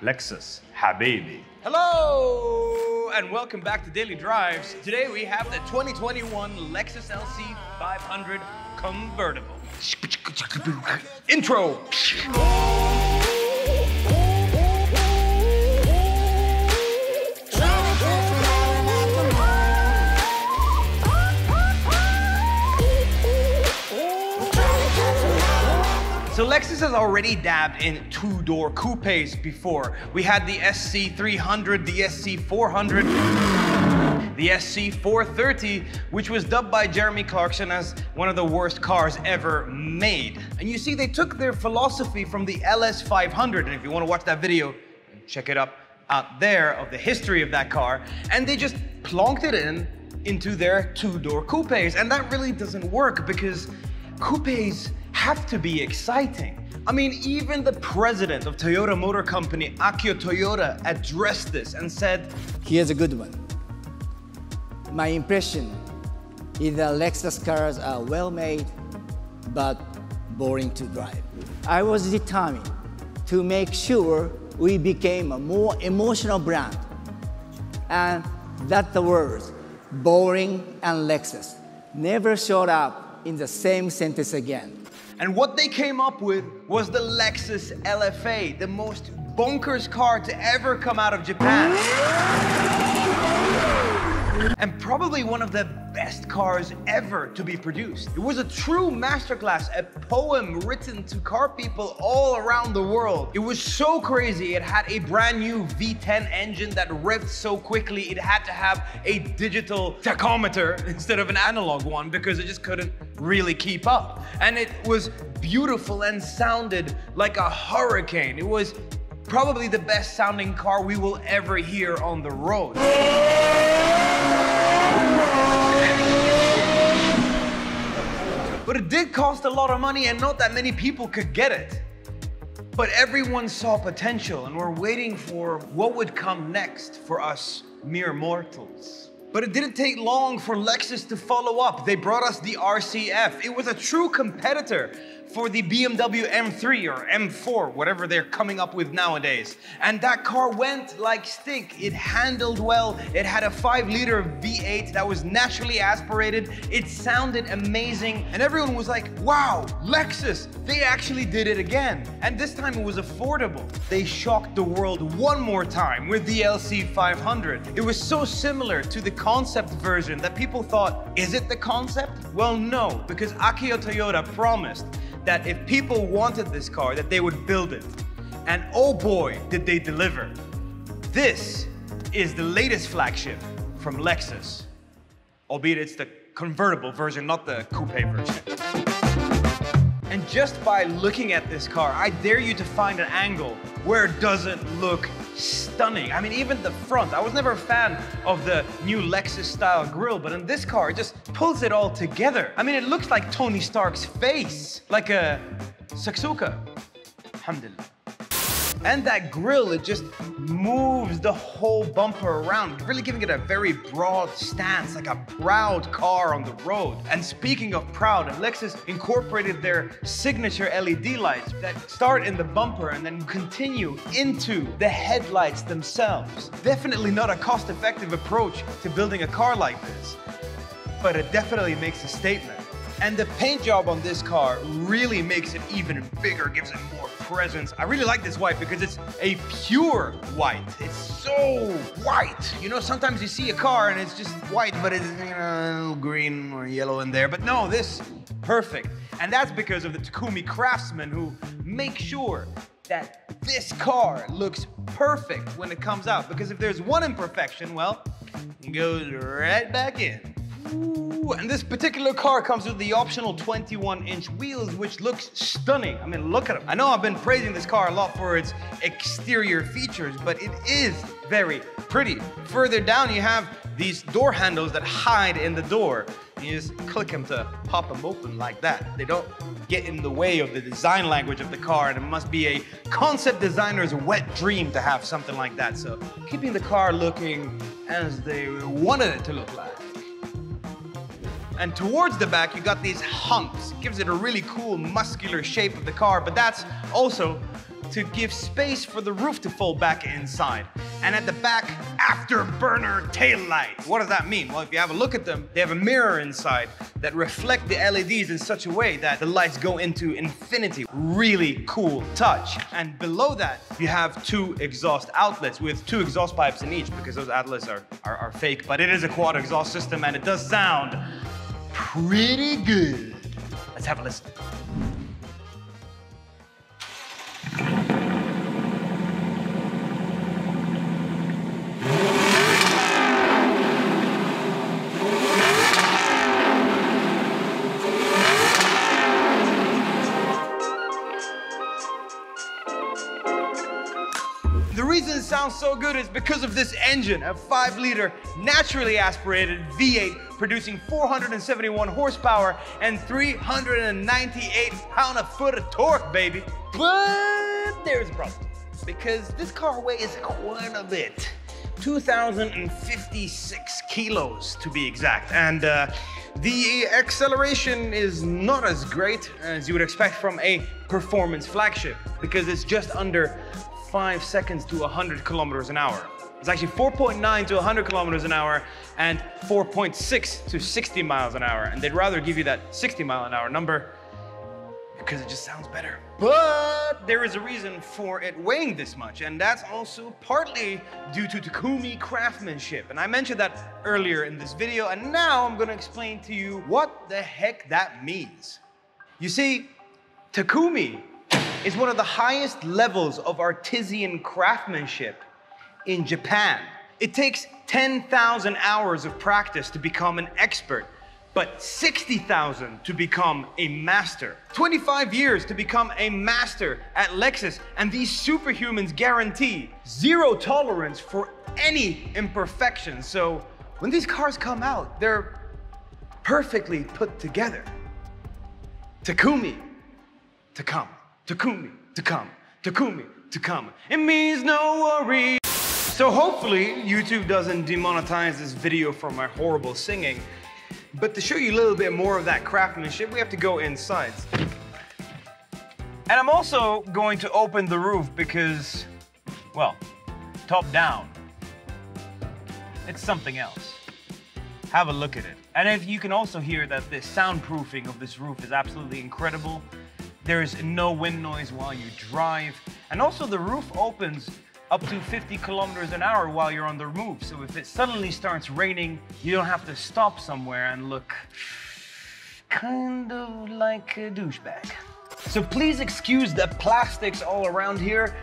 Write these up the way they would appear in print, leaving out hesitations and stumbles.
Lexus Habibi. Hello and welcome back to Daily Drives. Today we have the 2021 Lexus LC500 Convertible. Intro. So Lexus has already dabbed in two-door coupes before. We had the SC300, the SC400, the SC430, which was dubbed by Jeremy Clarkson as one of the worst cars ever made. And you see, they took their philosophy from the LS500, and if you want to watch that video, check it up out there of the history of that car, and they just plonked it into their two-door coupes. And that really doesn't work because coupes have to be exciting. I mean, even the president of Toyota Motor Company, Akio Toyoda, addressed this and said, "Here's a good one. My impression is that Lexus cars are well made, but boring to drive." I was determined to make sure we became a more emotional brand, and that the words boring and Lexus never showed up in the same sentence again. And what they came up with was the Lexus LFA, the most bonkers car to ever come out of Japan. And probably one of the best cars ever to be produced. It was a true masterclass, a poem written to car people all around the world. It was so crazy. It had a brand new V10 engine that revved so quickly, it had to have a digital tachometer instead of an analog one because it just couldn't really keep up. And it was beautiful and sounded like a hurricane. It was probably the best sounding car we will ever hear on the road. But it did cost a lot of money and not that many people could get it. But everyone saw potential and were waiting for what would come next for us mere mortals. But it didn't take long for Lexus to follow up. They brought us the RCF. It was a true competitor for the BMW M3 or M4, whatever they're coming up with nowadays. And that car went like stink. It handled well. It had a 5-liter V8 that was naturally aspirated. It sounded amazing. And everyone was like, wow, Lexus, they actually did it again. And this time it was affordable. They shocked the world one more time with the LC500. It was so similar to the concept version that people thought, is it the concept? Well, no, because Akio Toyoda promised that if people wanted this car, that they would build it. And oh boy, did they deliver. This is the latest flagship from Lexus, albeit it's the convertible version, not the coupe version. And just by looking at this car, I dare you to find an angle where it doesn't look stunning. I mean, even the front. I was never a fan of the new Lexus style grille, but in this car, it just pulls it all together. I mean, it looks like Tony Stark's face, like a Saksuka. Alhamdulillah. And that grille, it just moves the whole bumper around, really giving it a very broad stance, like a proud car on the road. And speaking of proud, Lexus incorporated their signature LED lights that start in the bumper and then continue into the headlights themselves. Definitely not a cost-effective approach to building a car like this, but it definitely makes a statement. And the paint job on this car really makes it even bigger, gives it more presence. I really like this white because it's a pure white. It's so white. You know, sometimes you see a car and it's just white, but it's, you know, a little green or yellow in there. But no, this, perfect. And that's because of the Takumi Craftsman who make sure that this car looks perfect when it comes out. Because if there's one imperfection, well, it goes right back in. Ooh, and this particular car comes with the optional 21-inch wheels, which looks stunning. I mean, look at them. I know I've been praising this car a lot for its exterior features, but it is very pretty. Further down, you have these door handles that hide in the door. You just click them to pop them open like that. They don't get in the way of the design language of the car, and it must be a concept designer's wet dream to have something like that. So keeping the car looking as they wanted it to look like. And towards the back, you got these humps. It gives it a really cool muscular shape of the car, but that's also to give space for the roof to fold back inside. And at the back, afterburner taillight. What does that mean? Well, if you have a look at them, they have a mirror inside that reflect the LEDs in such a way that the lights go into infinity. Really cool touch. And below that, you have 2 exhaust outlets with 2 exhaust pipes in each, because those outlets are fake, but it is a quad exhaust system and it does sound pretty good. Let's have a listen. The reason it sounds so good is because of this engine, a 5-liter naturally aspirated V8 producing 471 horsepower and 398 pound-foot of torque, baby. But there's a problem, because this car weighs quite a bit. 2,056 kilos to be exact. And the acceleration is not as great as you would expect from a performance flagship, because it's just under 5 seconds to 100 kilometers an hour. It's actually 4.9 to 100 kilometers an hour and 4.6 to 60 miles an hour. And they'd rather give you that 60 mile an hour number because it just sounds better. But there is a reason for it weighing this much, and that's also partly due to Takumi Craftsmanship. And I mentioned that earlier in this video, and now I'm gonna explain to you what the heck that means. You see, Takumi is one of the highest levels of artisan craftsmanship in Japan. It takes 10,000 hours of practice to become an expert, but 60,000 to become a master. 25 years to become a master at Lexus, and these superhumans guarantee 0 tolerance for any imperfection. So when these cars come out, they're perfectly put together. Takumi, to come. Takumi, to come. Takumi, to come. It means no worry. So hopefully YouTube doesn't demonetize this video for my horrible singing. But to show you a little bit more of that craftsmanship, we have to go inside. And I'm also going to open the roof because, well, top down, it's something else. Have a look at it. And if you can also hear that the soundproofing of this roof is absolutely incredible. There's no wind noise while you drive. And also the roof opens up to 50 kilometers an hour while you're on the move. So if it suddenly starts raining, you don't have to stop somewhere and look kind of like a douchebag. So please excuse the plastics all around here.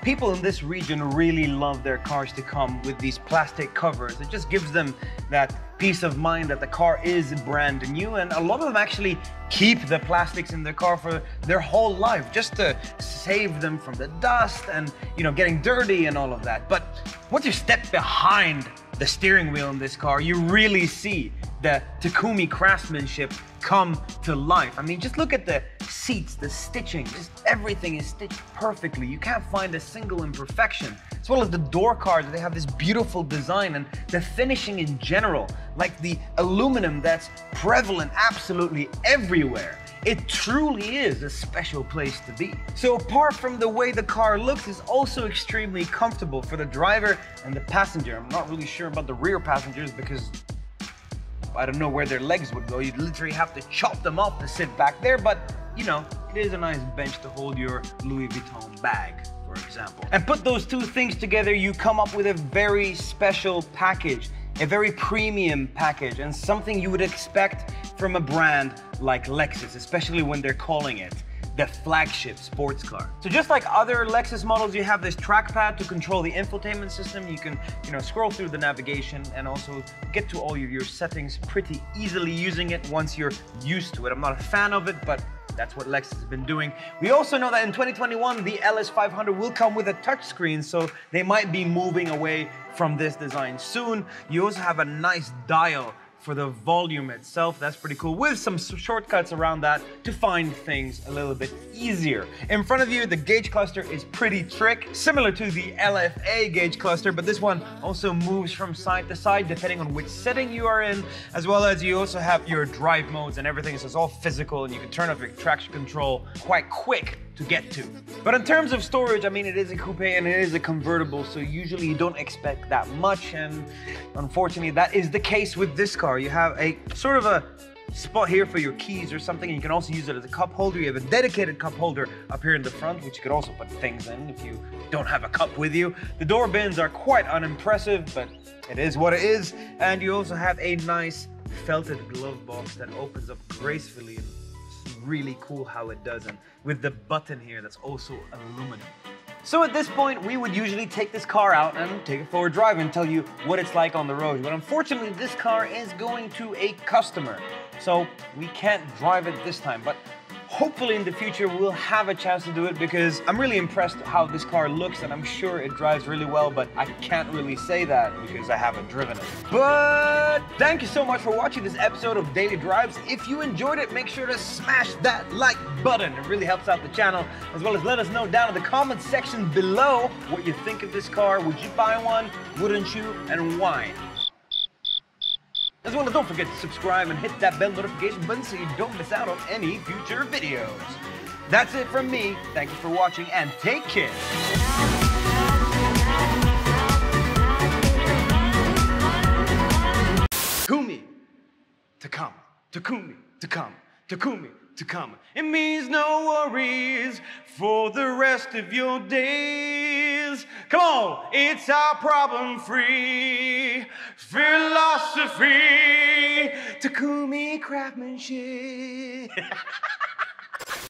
People in this region really love their cars to come with these plastic covers. It just gives them that peace of mind that the car is brand new, and a lot of them actually keep the plastics in their car for their whole life just to save them from the dust and, you know, getting dirty and all of that. But once you step behind the steering wheel in this car, you really see the Takumi craftsmanship come to life. I mean, just look at the seats, the stitching, just everything is stitched perfectly. You can't find a single imperfection. As well as the door cards, they have this beautiful design, and the finishing in general, like the aluminum that's prevalent absolutely everywhere. It truly is a special place to be. So apart from the way the car looks, it's also extremely comfortable for the driver and the passenger. I'm not really sure about the rear passengers because I don't know where their legs would go. You'd literally have to chop them off to sit back there, but you know, it is a nice bench to hold your Louis Vuitton bag, for example. And put those two things together, you come up with a very special package, a very premium package, and something you would expect from a brand like Lexus, especially when they're calling it the flagship sports car. So just like other Lexus models, you have this trackpad to control the infotainment system. You can, scroll through the navigation and also get to all your settings pretty easily using it once you're used to it. I'm not a fan of it, but that's what Lexus has been doing. We also know that in 2021, the LS500 will come with a touchscreen, so they might be moving away from this design soon. You also have a nice dial for the volume itself. That's pretty cool, with some shortcuts around that to find things a little bit easier. In front of you, the gauge cluster is pretty trick, similar to the LFA gauge cluster, but this one also moves from side to side depending on which setting you are in, as well as you also have your drive modes and everything. So it's all physical, and you can turn off your traction control quite quick to get to. But in terms of storage, I mean, it is a coupe and it is a convertible, so usually you don't expect that much, and unfortunately that is the case with this car. You have a sort of a spot here for your keys or something, and you can also use it as a cup holder. You have a dedicated cup holder up here in the front, which you could also put things in if you don't have a cup with you. The door bins are quite unimpressive, but it is what it is. And you also have a nice felted glove box that opens up gracefully, and it's really cool how it does, and with the button here that's also aluminum. So at this point, we would usually take this car out and take it for a drive and tell you what it's like on the road. But unfortunately, this car is going to a customer, so we can't drive it this time. But hopefully in the future, we'll have a chance to do it, because I'm really impressed how this car looks, and I'm sure it drives really well, but I can't really say that because I haven't driven it. But thank you so much for watching this episode of Daily Drives. If you enjoyed it, make sure to smash that like button. It really helps out the channel, as well as let us know down in the comment section below what you think of this car. Would you buy one? Wouldn't you? And why? As well as don't forget to subscribe and hit that bell notification button so you don't miss out on any future videos. That's it from me. Thank you for watching and take care. Takumi, to come. Takumi, to come. Takumi, to come. It means no worries for the rest of your days. Come on, it's our problem-free philosophy. Takumi Craftsmanship.